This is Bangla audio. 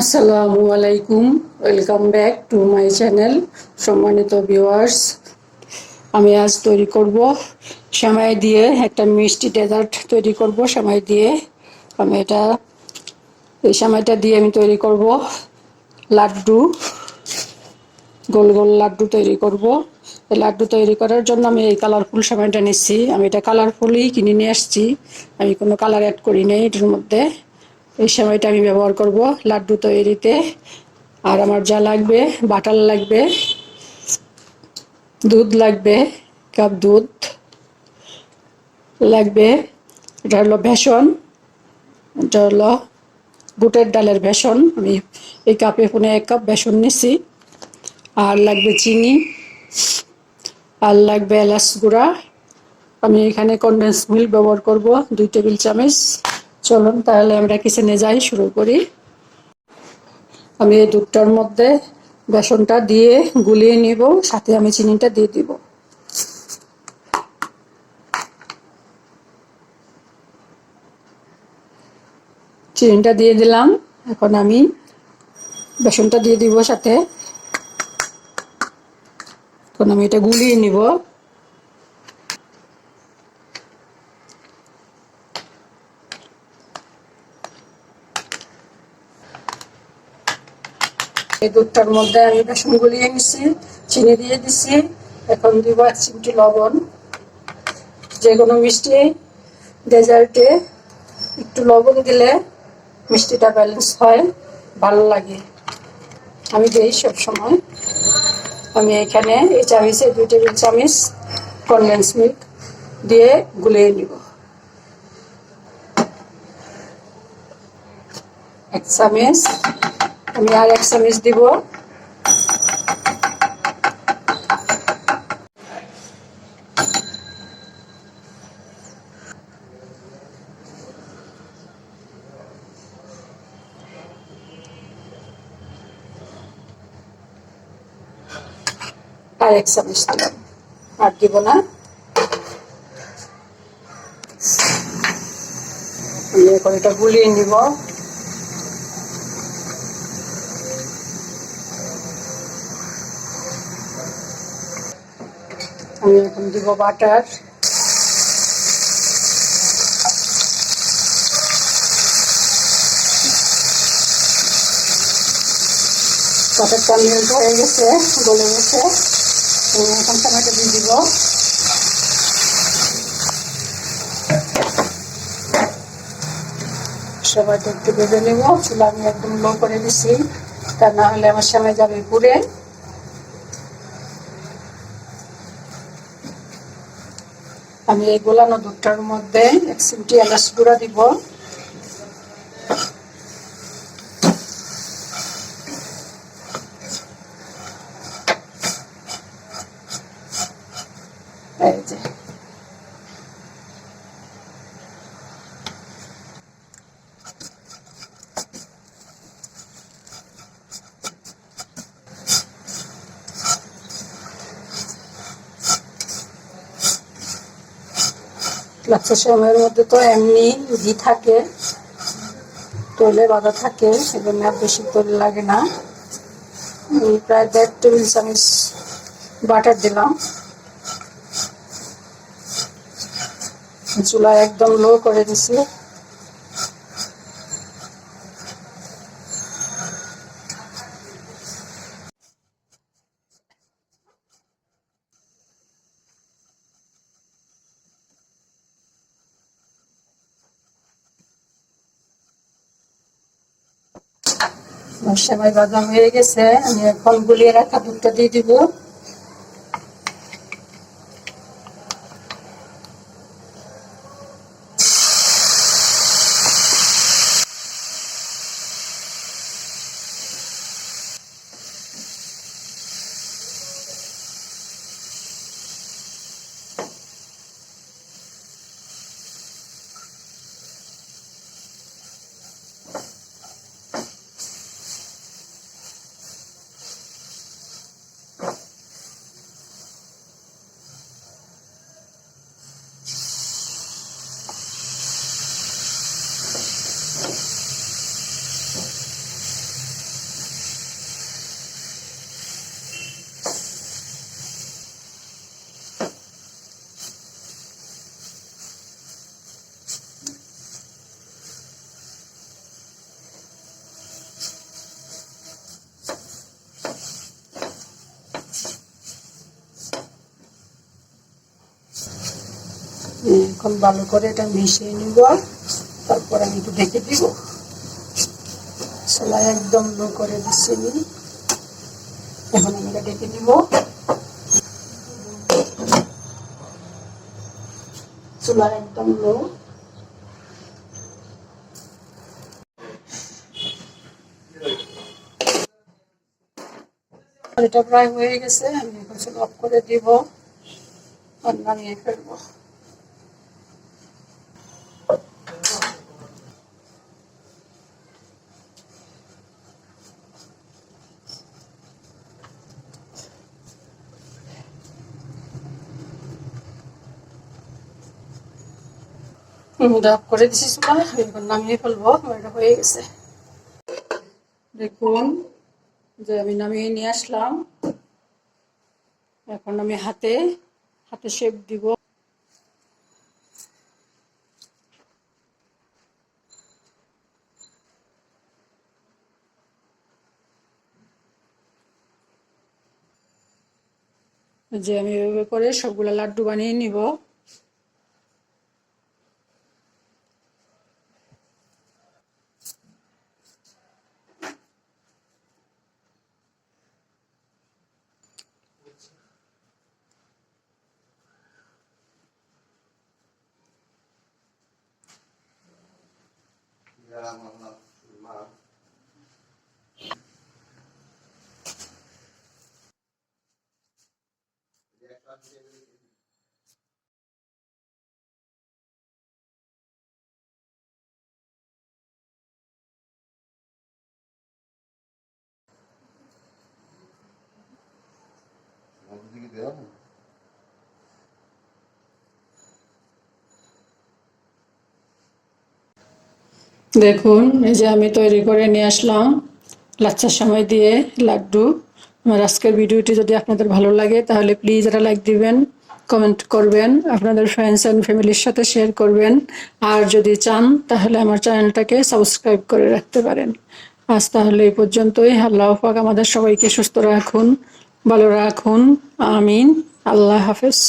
আসসালামু আলাইকুম, welcome back to my channel. সম্মানিত ভিউয়ার্স, আমি আজ তৈরি করব সেমাই দিয়ে একটা মিষ্টি ডেজার্ট তৈরি করব সেমাই দিয়ে। আমি এই সেমাইটা দিয়ে আমি তৈরি করব লাড্ডু, গোল গোল লাড্ডু তৈরি করব। এই লাড্ডু তৈরি করার জন্য আমি এই কালারফুল সেমাইটা নিচ্ছি। আমি এটা কালারফুলই কিনে নিয়ে আসছি, আমি কোনো কালার অ্যাড করি নাই এটার মধ্যে। এই সেমাইটা আমি ব্যবহার করব লাড্ডু তৈরিতে। আর আমার যা লাগবে, বাটার লাগবে, দুধ লাগবে, কাপ দুধ লাগবে, এটা হলো বেসন, এটা হলো বুটের ডালের বেসন। আমি এই কাপে 1 কাপ বেসন নিছি। আর লাগবে চিনি, আর লাগবে এলাচ গুঁড়া। আমি এখানে কনডেন্স মিল্ক ব্যবহার করব 2 টেবিল চামচ। চলুন তাহলে আমরা কিচেনে যাই, শুরু করি। আমি এই দুধটার মধ্যে বেসনটা দিয়ে গুলিয়ে নিব, সাথে আমি চিনিটা দিয়ে দিব। চিনিটা দিয়ে দিলাম, এখন আমি বেসনটা দিয়ে দিব সাথে। এখন আমি এটা গুলিয়ে নিব। এই দুধটার মধ্যে আমি বেসন গুলিয়ে নিছি, চিনি দিয়ে দিছি। এখন দিব 1 চিমটি লবণ। যে কোনো মিষ্টি ডেজার্টে একটু লবণ দিলে মিষ্টিটা ব্যালেন্স হয়, ভালো লাগে, আমি দিই সবসময়। আমি এখানে এই চামচে 2 টেবিল চামচ কনডেন্স মিল্ক দিয়ে গুলিয়ে নিব। 1 চামচ, আমি আর 1 চামচ দিব। আর 1 চামচ দিলাম, আর দিব না। আমি এখন এটা গুলিয়ে নিব। আমি এখন দিব বাটার। বাটারটা মেল্ট হয়ে গেছে, গলে গেছে। আমি এখন টমেটো দিয়ে দিব। সবাইটা একটু ভেজে নেব। চুলা আমি একদম লো করে দিছি, তা না হলে আমার সময় যাবে পুড়ে। আমি এই গোলানো দুধটার মধ্যে 1 চিমটি এলাচ গুঁড়া দিব। এই যে লাচ্ছা সেমাইয়ের মধ্যে তো এমনি ঘি থাকে, তৈলে বাঁধা থাকে, সেজন্য আর বেশি তৈল লাগে না। আমি প্রায় 1.5 টেবিল চামচ বাটার দিলাম। চুলা একদম লো করে দিছি। সেমাই ভাজা হয়ে গেছে, আমি এখন গুলিয়ে রাখা দুধটা দিয়ে দিব। এখন ভালো করে এটা মিশিয়ে নিব, তারপর আমি একটু ঢেকে দিব। চুলা একদম লো করে দিচ্ছি নি, এখন আমি এটা ঢেকে দিব। চুলা একদম লো। এটা প্রায় হয়ে গেছে, আমি এখন চুলা অফ করে দিব আর নামিয়ে ফেলবো। অফ করে দিছি চুলা, এখন নামিয়ে ফেলবো। এটা হয়ে গেছে, দেখুন যে আমি নামিয়ে নিয়ে আসলাম। এখন আমি হাতে শেপ দিব। যে আমি এভাবে করে সবগুলা লাড্ডু বানিয়ে নিব। দেখুন এই যে আমি তৈরি করে নিয়ে আসলাম লাচ্ছার সময় দিয়ে লাড্ডু। আমার আজকের ভিডিওটি যদি আপনাদের ভালো লাগে তাহলে প্লিজ একটা লাইক দিবেন, কমেন্ট করবেন, আপনাদের ফ্রেন্ডস অ্যান্ড ফ্যামিলির সাথে শেয়ার করবেন। আর যদি চান তাহলে আমার চ্যানেলটাকে সাবস্ক্রাইব করে রাখতে পারেন। আজ তাহলে এই পর্যন্তই। আল্লাহ পাক আমাদের সবাইকে সুস্থ রাখুন, ভালো রাখুন। আমিন। আল্লাহ হাফেজ।